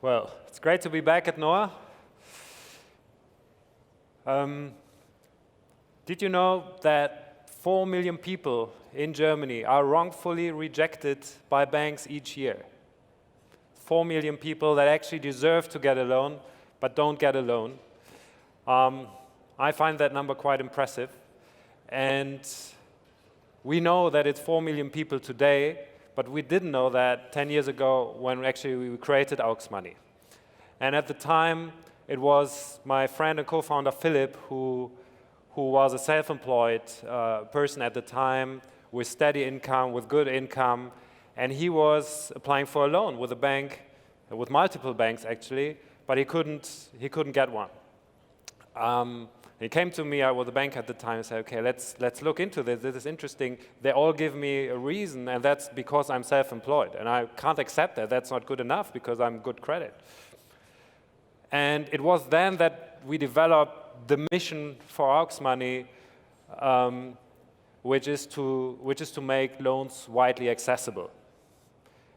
Well, it's great to be back at NOAH. Did you know that 4 million people in Germany are wrongfully rejected by banks each year? 4 million people that actually deserve to get a loan, but don't get a loan. I find that number quite impressive. And we know that it's 4 million people today, but we didn't know that 10 years ago when actually we created auxmoney. And at the time, it was my friend and co-founder Philip who was a self-employed person at the time with steady income, with good income, and he was applying for a loan with a bank, with multiple banks actually, but he couldn't get one. He came to me, I was a bank at the time, and said, okay, let's look into this. This is interesting. They all give me a reason, and that's because I'm self-employed. And I can't accept that. That's not good enough because I'm good credit. And it was then that we developed the mission for auxmoney, which is to make loans widely accessible.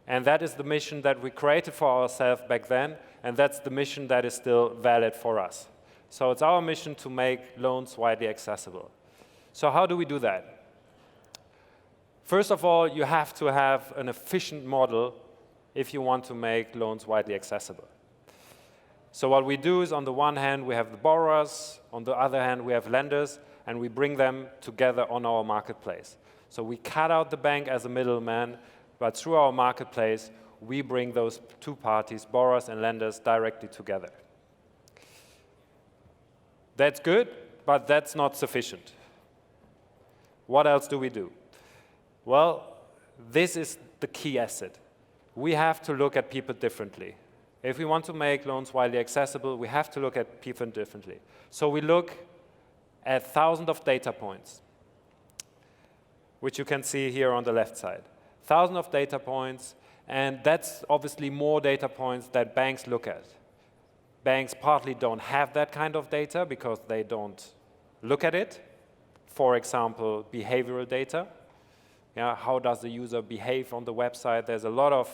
And that is the mission that we created for ourselves back then, and that's the mission that is still valid for us. So it's our mission to make loans widely accessible. So how do we do that? First of all, you have to have an efficient model if you want to make loans widely accessible. So what we do is, on the one hand, we have the borrowers, on the other hand, we have lenders, and we bring them together on our marketplace. So we cut out the bank as a middleman, but through our marketplace, we bring those two parties, borrowers and lenders, directly together. That's good, but that's not sufficient. What else do we do? Well, this is the key asset. We have to look at people differently. If we want to make loans widely accessible, we have to look at people differently. So we look at thousands of data points, which you can see here on the left side. Thousands of data points, and that's obviously more data points that banks look at. Banks partly don't have that kind of data because they don't look at it. For example, behavioral data. How does the user behave on the website? There's a lot of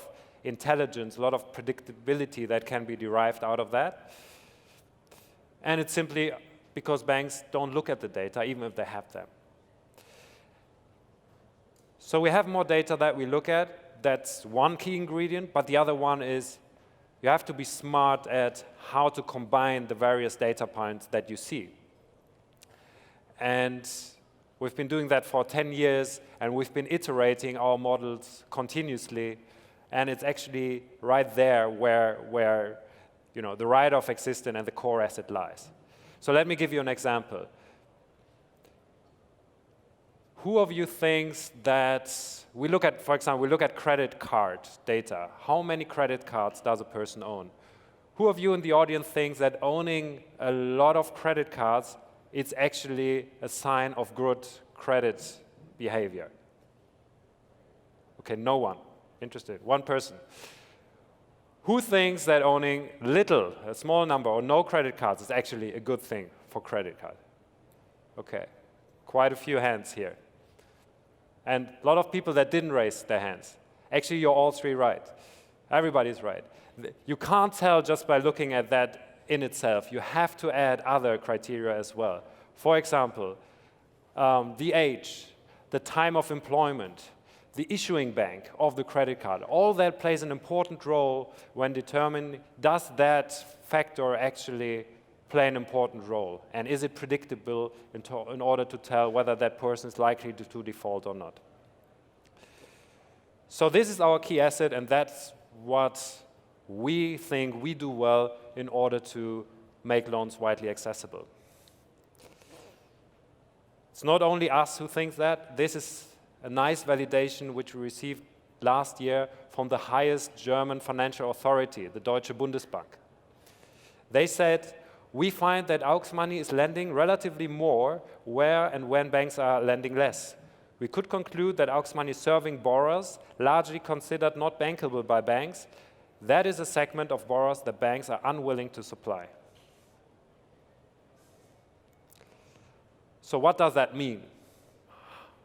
intelligence, a lot of predictability that can be derived out of that. And it's simply because banks don't look at the data, even if they have them. So we have more data that we look at. That's one key ingredient, but the other one is you have to be smart at how to combine the various data points that you see. And we've been doing that for 10 years, and we've been iterating our models continuously, and it's actually right there where the write-off existence and the core asset lies. So let me give you an example. Who of you thinks that we look at, for example, we look at credit card data. How many credit cards does a person own? Who of you in the audience thinks that owning a lot of credit cards is actually a sign of good credit behavior? Okay, no one. Interested. One person. Who thinks that owning little, a small number, or no credit cards is actually a good thing for credit card? Okay, quite a few hands here. And a lot of people that didn't raise their hands. Actually, you're all three right. Everybody's right. You can't tell just by looking at that in itself. You have to add other criteria as well. For example, the age, the time of employment, the issuing bank of the credit card. All that plays an important role when determining, does that factor actually play an important role? And is it predictable in order to tell whether that person is likely to default or not? So this is our key asset, and that's what we think we do well in order to make loans widely accessible. It's not only us who think that. This is a nice validation which we received last year from the highest German financial authority, the Deutsche Bundesbank. They said, we find that auxmoney is lending relatively more where and when banks are lending less. We could conclude that auxmoney is serving borrowers largely considered not bankable by banks. That is a segment of borrowers that banks are unwilling to supply. So what does that mean?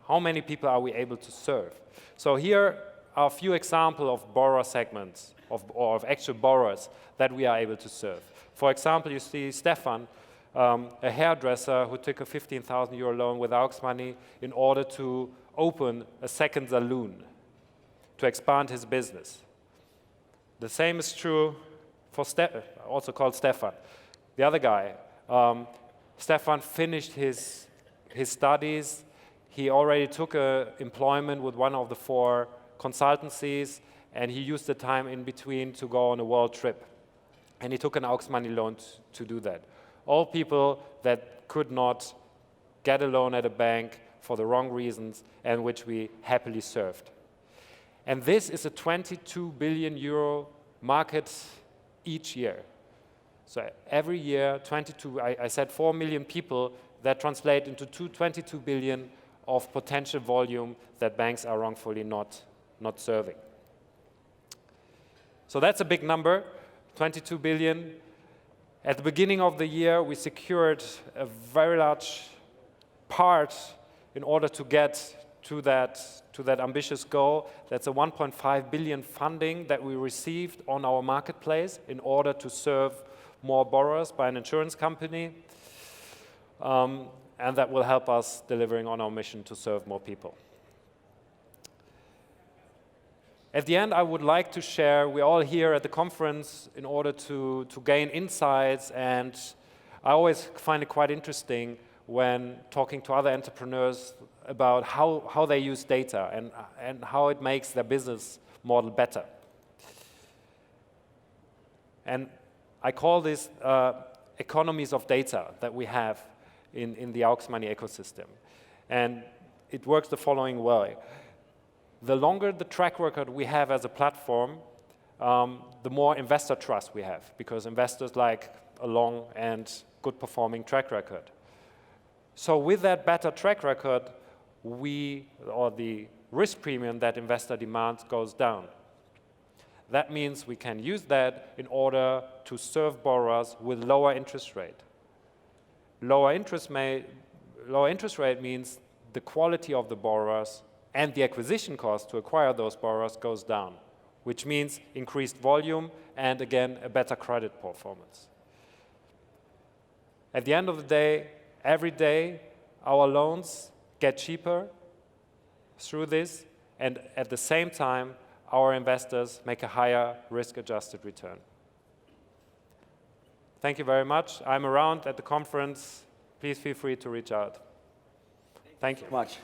How many people are we able to serve? So here are a few examples of borrower segments or of actual borrowers that we are able to serve. For example, you see Stefan, a hairdresser who took a 15,000 euro loan with AUXmoney in order to open a second saloon, to expand his business. The same is true for also called Stefan. The other guy, Stefan finished his studies. He already took employment with one of the 4 consultancies, and he used the time in between to go on a world trip. And he took an AUXmoney loan to do that. All people that could not get a loan at a bank for the wrong reasons, and which we happily served. And this is a 22 billion euro market each year. So every year, I said 4 million people, that translate into 22 billion of potential volume that banks are wrongfully not serving. So that's a big number, 22 billion. At the beginning of the year, we secured a very large part in order to get to that ambitious goal. That's a 1.5 billion funding that we received on our marketplace in order to serve more borrowers by an insurance company. And that will help us delivering on our mission to serve more people. At the end, I would like to share, we're all here at the conference in order to gain insights, and I always find it quite interesting when talking to other entrepreneurs about how they use data and how it makes their business model better. And I call this economies of data that we have in the AUXmoney ecosystem. And it works the following way. The longer the track record we have as a platform, the more investor trust we have, because investors like a long and good performing track record. So with that better track record, the risk premium that investor demands goes down. That means we can use that in order to serve borrowers with lower interest rate. Lower interest rate means the quality of the borrowers and the acquisition cost to acquire those borrowers goes down, which means increased volume and, again, a better credit performance. At the end of the day, every day, our loans get cheaper through this, and at the same time, our investors make a higher risk-adjusted return. Thank you very much. I'm around at the conference. Please feel free to reach out. Thank you. Thank you so much.